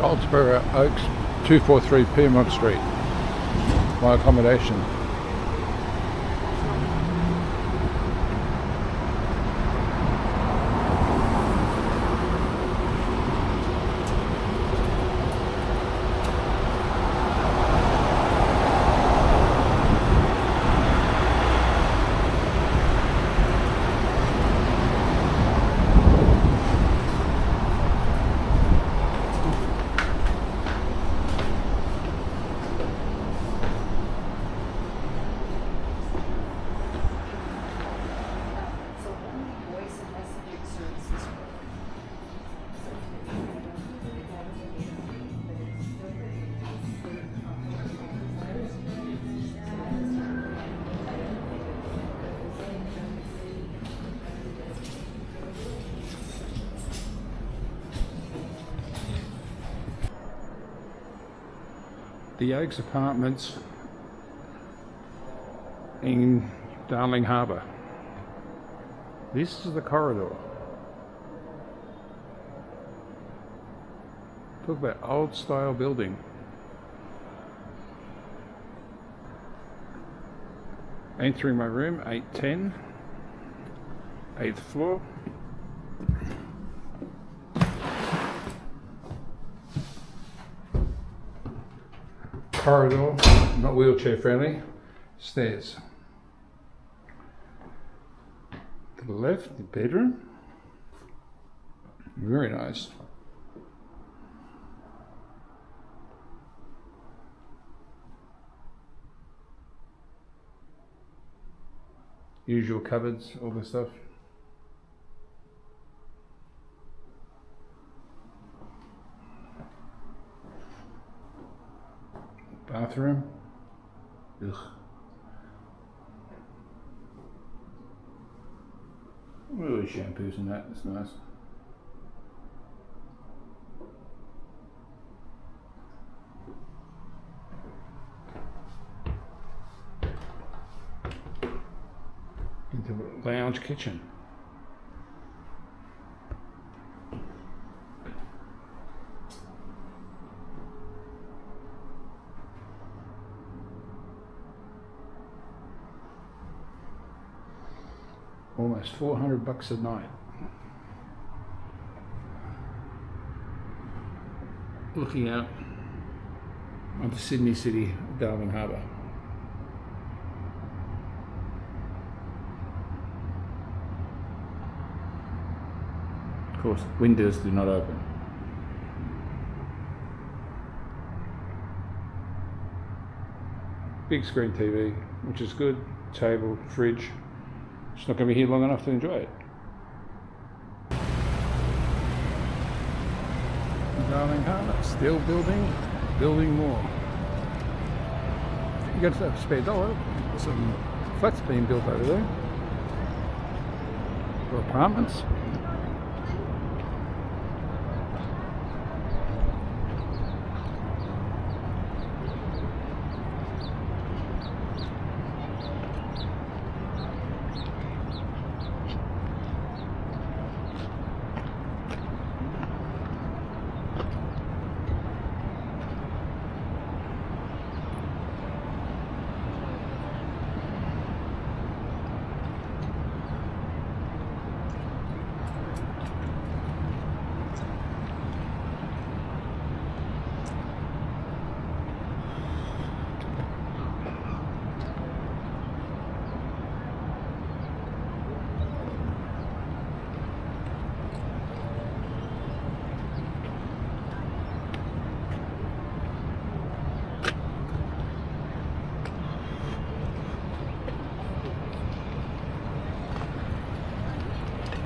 Coldsborough Oaks, 243 Piedmont Street. My accommodation. The Oaks Apartments in Darling Harbour. This is the corridor. Talk about old style building. Entering my room, 810, 8th floor. Corridor, not wheelchair friendly. Stairs. To the left, the bedroom. Very nice. Usual cupboards, all the stuff. Bathroom. Ugh. Really shampoos and that, it's nice. Into the lounge kitchen. Almost $400 a night. Looking out onto Sydney City, Darling Harbour. Of course, windows do not open. Big screen TV, which is good. Table, fridge. It's not going to be here long enough to enjoy it. Darling Harbour, still building more. You got a spare dollar, some flats being built over there. Or apartments.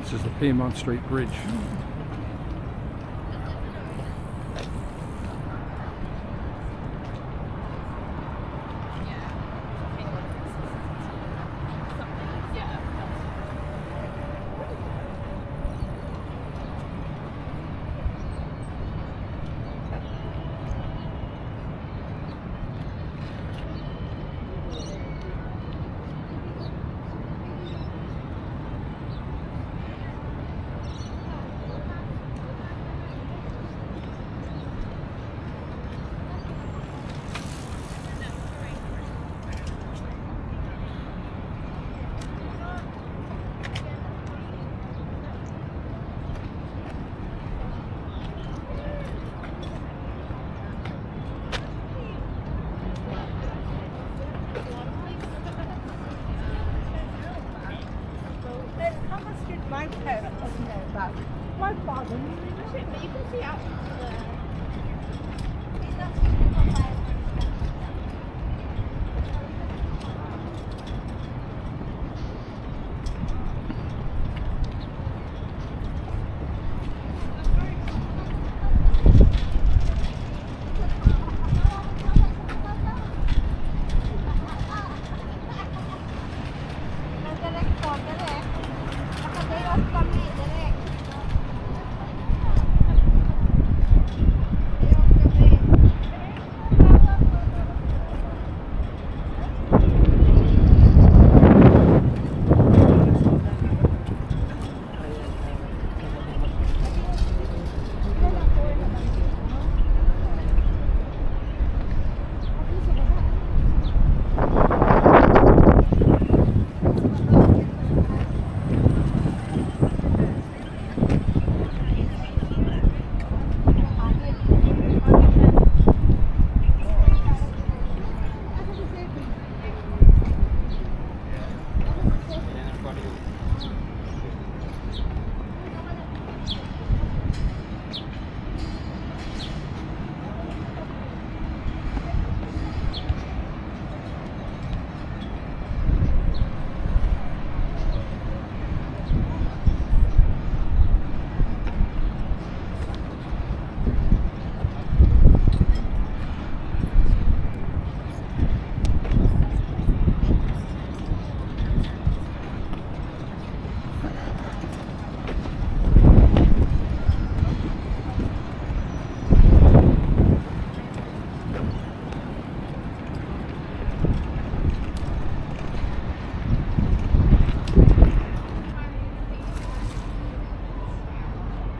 This is the Piedmont Street Bridge. my parents doesn't know about it. My father knew it, but you can see out to the...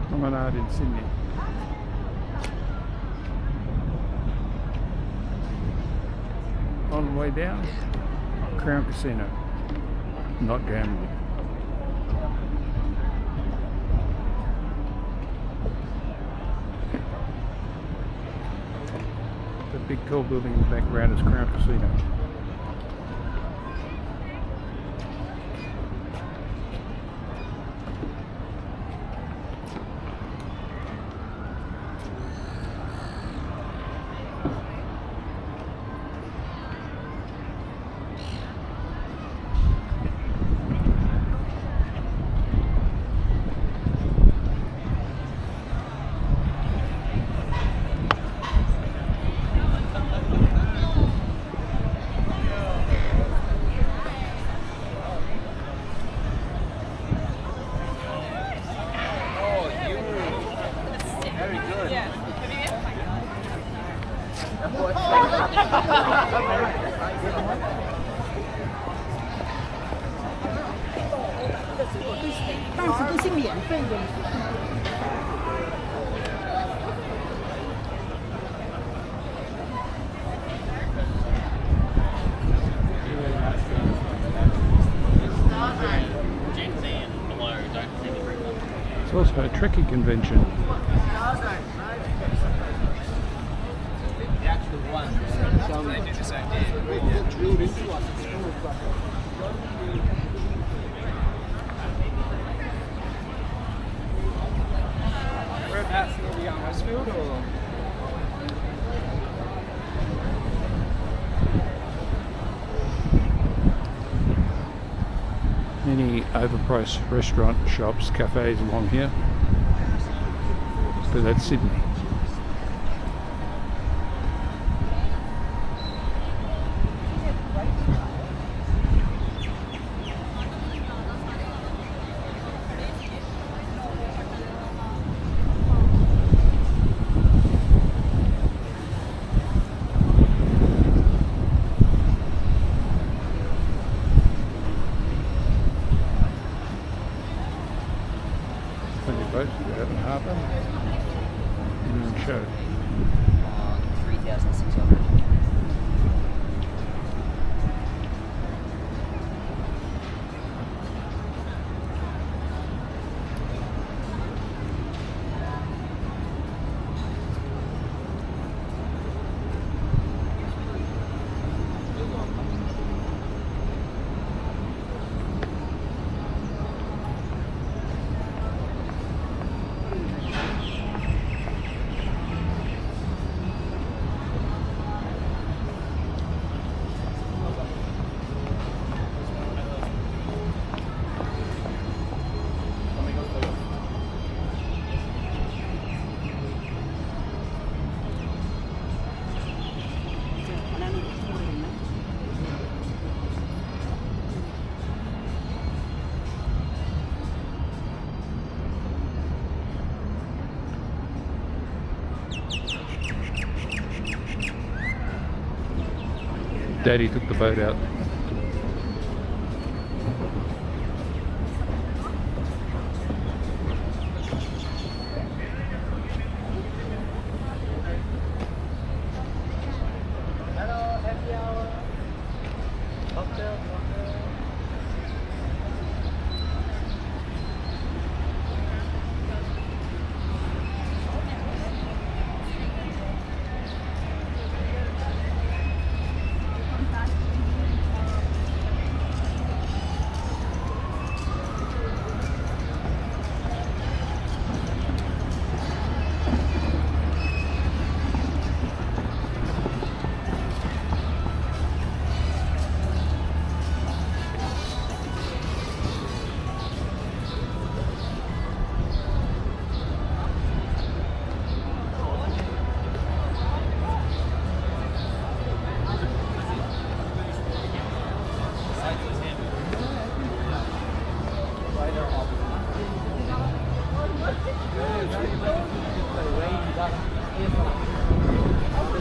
Promenade in Sydney. On the way down, Crown Casino. Not gambling. The big tall building in the background is Crown Casino. Very good. Yeah. 但是都是免费的。It's also a Trekkie convention. The actual one. So they do the same thing. Drilled into us. Whereabouts near the Westfield or? Many overpriced restaurant shops, cafes along here, but that's Sydney. Plenty of boats out in harbour. Moon show. 3,600. Daddy took the boat out. Hello, happy hour. Cocktail, cocktail.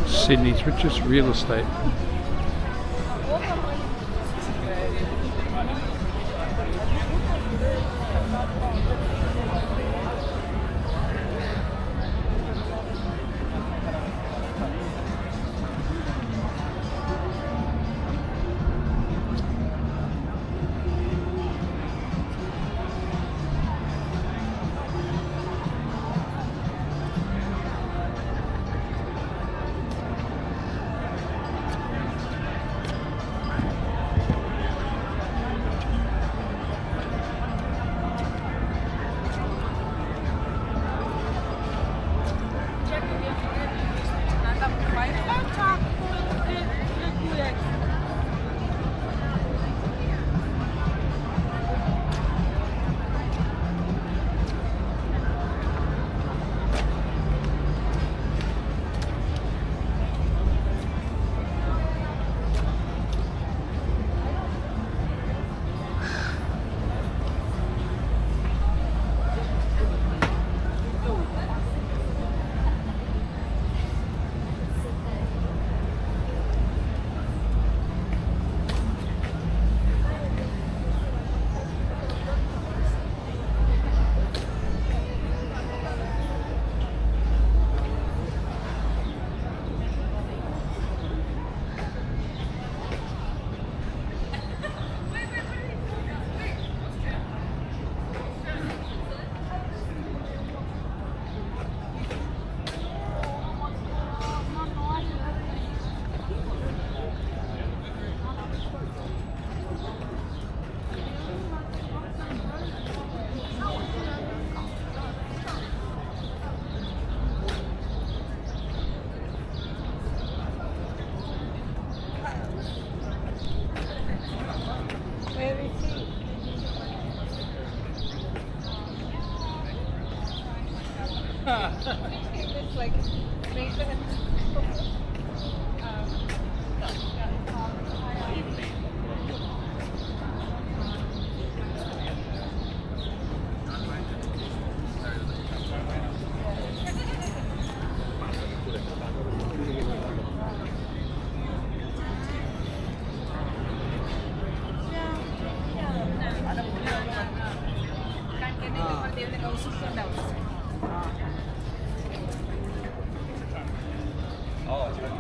Sydney's richest real estate. Where is he? It's like Nathan. Oh, it's good.